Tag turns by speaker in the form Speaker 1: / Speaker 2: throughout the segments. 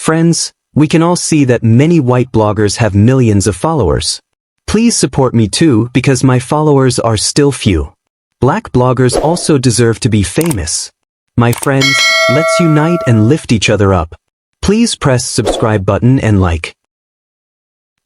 Speaker 1: Friends, we can all see that many white bloggers have millions of followers. Please support me too because my followers are still few. Black bloggers also deserve to be famous. My friends, let's unite and lift each other up. Please press subscribe button and like.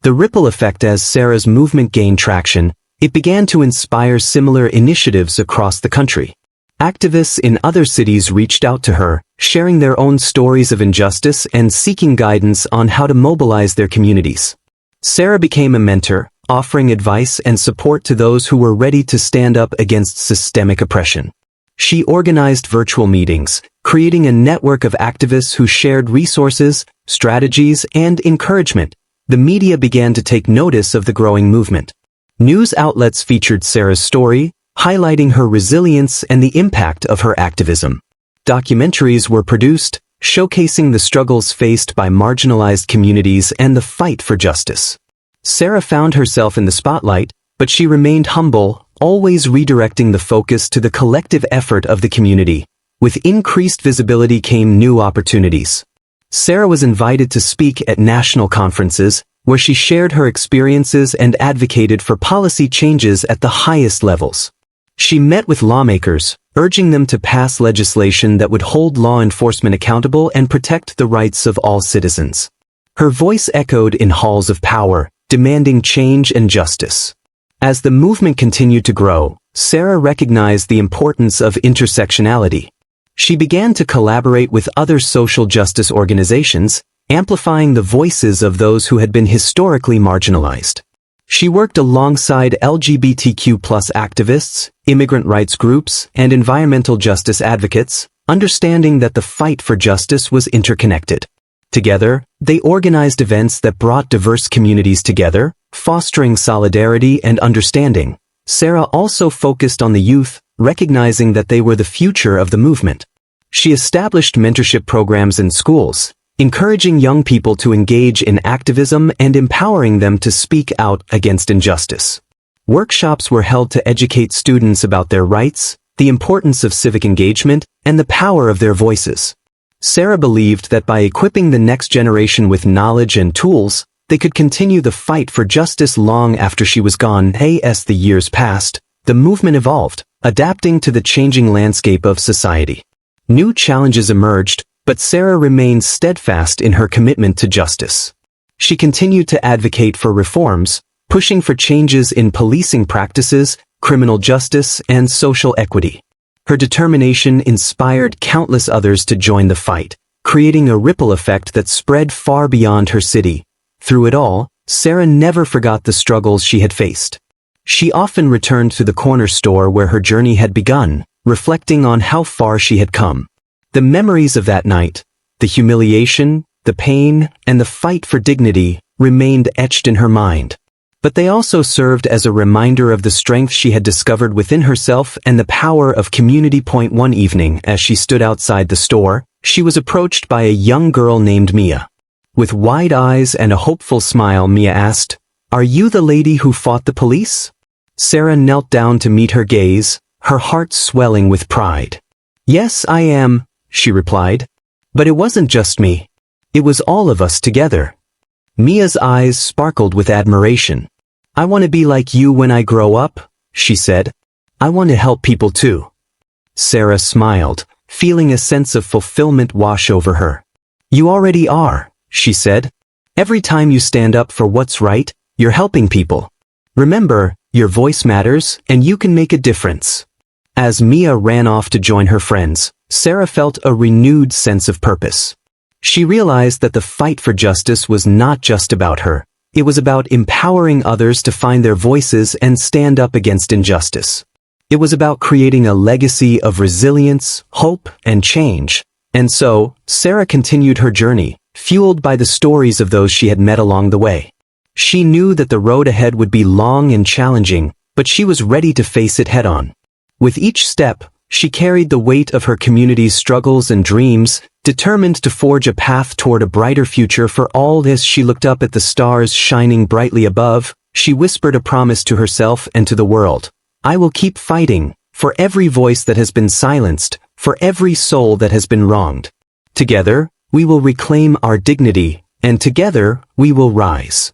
Speaker 1: The ripple effect. As Sarah's movement gained traction, it began to inspire similar initiatives across the country. Activists in other cities reached out to her, sharing their own stories of injustice and seeking guidance on how to mobilize their communities. Sarah became a mentor, offering advice and support to those who were ready to stand up against systemic oppression. She organized virtual meetings, creating a network of activists who shared resources, strategies, and encouragement. The media began to take notice of the growing movement. News outlets featured Sarah's story, highlighting her resilience and the impact of her activism. Documentaries were produced, showcasing the struggles faced by marginalized communities and the fight for justice. Sarah found herself in the spotlight, but she remained humble, always redirecting the focus to the collective effort of the community. With increased visibility came new opportunities. Sarah was invited to speak at national conferences, where she shared her experiences and advocated for policy changes at the highest levels. She met with lawmakers, urging them to pass legislation that would hold law enforcement accountable and protect the rights of all citizens. Her voice echoed in halls of power, demanding change and justice. As the movement continued to grow, Sarah recognized the importance of intersectionality. She began to collaborate with other social justice organizations, amplifying the voices of those who had been historically marginalized. She worked alongside LGBTQ+ activists, immigrant rights groups, and environmental justice advocates, understanding that the fight for justice was interconnected. Together, they organized events that brought diverse communities together, fostering solidarity and understanding. Sarah also focused on the youth, recognizing that they were the future of the movement. She established mentorship programs in schools, encouraging young people to engage in activism and empowering them to speak out against injustice. Workshops were held to educate students about their rights, the importance of civic engagement, and the power of their voices. Sarah believed that by equipping the next generation with knowledge and tools, they could continue the fight for justice long after she was gone. As the years passed, the movement evolved, adapting to the changing landscape of society. New challenges emerged, but Sarah remained steadfast in her commitment to justice. She continued to advocate for reforms, pushing for changes in policing practices, criminal justice, and social equity. Her determination inspired countless others to join the fight, creating a ripple effect that spread far beyond her city. Through it all, Sarah never forgot the struggles she had faced. She often returned to the corner store where her journey had begun, reflecting on how far she had come. The memories of that night, the humiliation, the pain, and the fight for dignity, remained etched in her mind. But they also served as a reminder of the strength she had discovered within herself and the power of community. One evening, as she stood outside the store, she was approached by a young girl named Mia. With wide eyes and a hopeful smile, Mia asked, "Are you the lady who fought the police?" Sarah knelt down to meet her gaze, her heart swelling with pride. "Yes, I am," she replied. "But it wasn't just me. It was all of us together." Mia's eyes sparkled with admiration. "I want to be like you when I grow up," she said. "I want to help people too." Sarah smiled, feeling a sense of fulfillment wash over her. "You already are," she said. "Every time you stand up for what's right, you're helping people. Remember, your voice matters, and you can make a difference." As Mia ran off to join her friends, Sarah felt a renewed sense of purpose. She realized that the fight for justice was not just about her. It was about empowering others to find their voices and stand up against injustice. It was about creating a legacy of resilience, hope, and change. And so, Sarah continued her journey, fueled by the stories of those she had met along the way. She knew that the road ahead would be long and challenging, but she was ready to face it head-on. With each step, she carried the weight of her community's struggles and dreams, determined to forge a path toward a brighter future for all. As she looked up at the stars shining brightly above, she whispered a promise to herself and to the world. "I will keep fighting, for every voice that has been silenced, for every soul that has been wronged." Together, we will reclaim our dignity, and together, we will rise.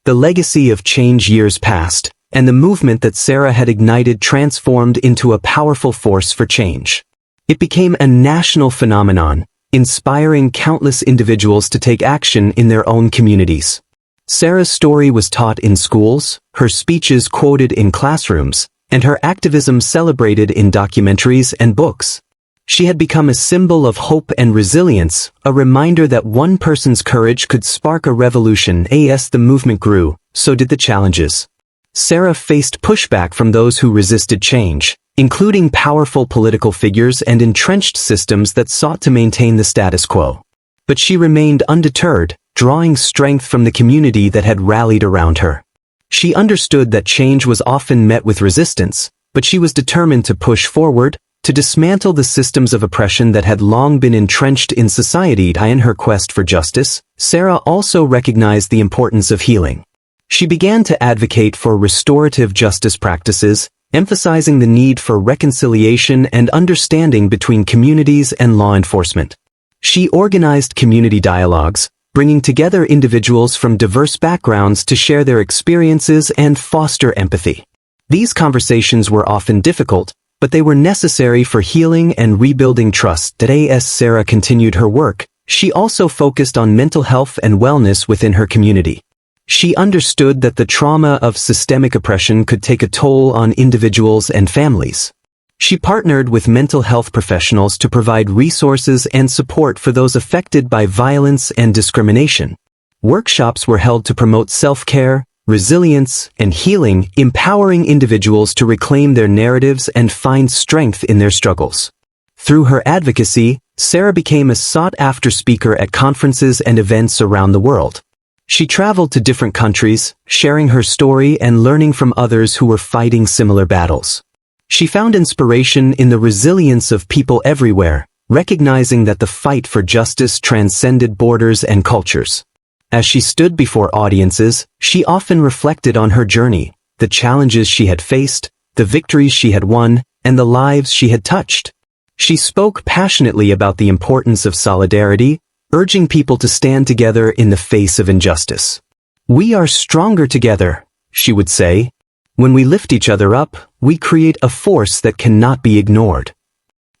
Speaker 1: The legacy of change years passed, and the movement that Sarah had ignited transformed into a powerful force for change. It became a national phenomenon, inspiring countless individuals to take action in their own communities. Sarah's story was taught in schools, her speeches quoted in classrooms, and her activism celebrated in documentaries and books. She had become a symbol of hope and resilience, a reminder that one person's courage could spark a revolution. As the movement grew, so did the challenges. Sarah faced pushback from those who resisted change, including powerful political figures and entrenched systems that sought to maintain the status quo. But she remained undeterred, drawing strength from the community that had rallied around her. She understood that change was often met with resistance, but she was determined to push forward, to dismantle the systems of oppression that had long been entrenched in society. In her quest for justice, Sarah also recognized the importance of healing. She began to advocate for restorative justice practices, emphasizing the need for reconciliation and understanding between communities and law enforcement. She organized community dialogues, bringing together individuals from diverse backgrounds to share their experiences and foster empathy. These conversations were often difficult, but they were necessary for healing and rebuilding trust. As Sarah continued her work, she also focused on mental health and wellness within her community. She understood that the trauma of systemic oppression could take a toll on individuals and families. She partnered with mental health professionals to provide resources and support for those affected by violence and discrimination. Workshops were held to promote self-care, resilience, and healing, empowering individuals to reclaim their narratives and find strength in their struggles. Through her advocacy, Sarah became a sought-after speaker at conferences and events around the world. She traveled to different countries, sharing her story and learning from others who were fighting similar battles. She found inspiration in the resilience of people everywhere, recognizing that the fight for justice transcended borders and cultures. As she stood before audiences, she often reflected on her journey, the challenges she had faced, the victories she had won, and the lives she had touched. She spoke passionately about the importance of solidarity, urging people to stand together in the face of injustice. "We are stronger together," she would say. "When we lift each other up, we create a force that cannot be ignored."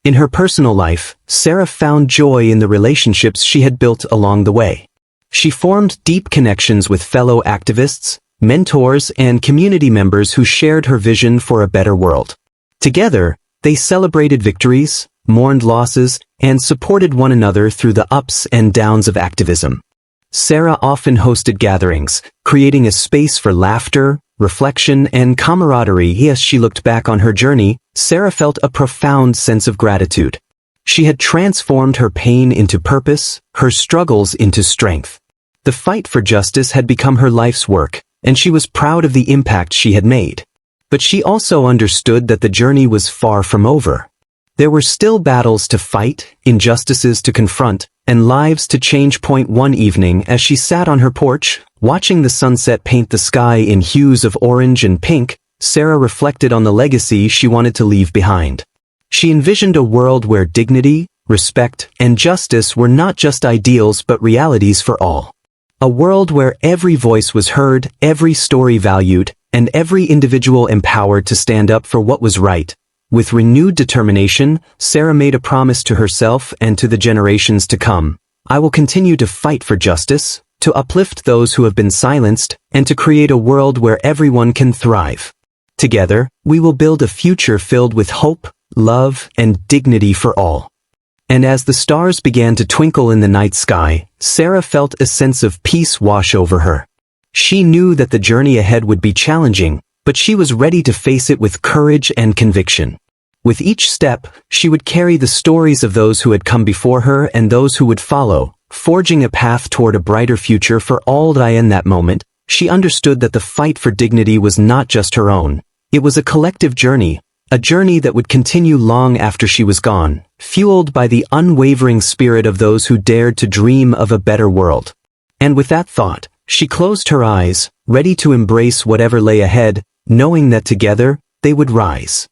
Speaker 1: In her personal life, Sarah found joy in the relationships she had built along the way. She formed deep connections with fellow activists, mentors, and community members who shared her vision for a better world. Together, they celebrated victories, mourned losses, and supported one another through the ups and downs of activism. Sarah often hosted gatherings, creating a space for laughter, reflection, and camaraderie. As she looked back on her journey, Sarah felt a profound sense of gratitude. She had transformed her pain into purpose, her struggles into strength. The fight for justice had become her life's work, and she was proud of the impact she had made. But she also understood that the journey was far from over. There were still battles to fight, injustices to confront, and lives to change. One evening, as she sat on her porch, watching the sunset paint the sky in hues of orange and pink, Sarah reflected on the legacy she wanted to leave behind. She envisioned a world where dignity, respect, and justice were not just ideals but realities for all. A world where every voice was heard, every story valued, and every individual empowered to stand up for what was right. With renewed determination, Sarah made a promise to herself and to the generations to come. "I will continue to fight for justice, to uplift those who have been silenced, and to create a world where everyone can thrive. Together, we will build a future filled with hope, love, and dignity for all." And as the stars began to twinkle in the night sky, Sarah felt a sense of peace wash over her. She knew that the journey ahead would be challenging, but she was ready to face it with courage and conviction. With each step, she would carry the stories of those who had come before her and those who would follow, forging a path toward a brighter future for all. In that moment, she understood that the fight for dignity was not just her own. It was a collective journey, a journey that would continue long after she was gone, fueled by the unwavering spirit of those who dared to dream of a better world. And with that thought, she closed her eyes, ready to embrace whatever lay ahead, knowing that together, they would rise.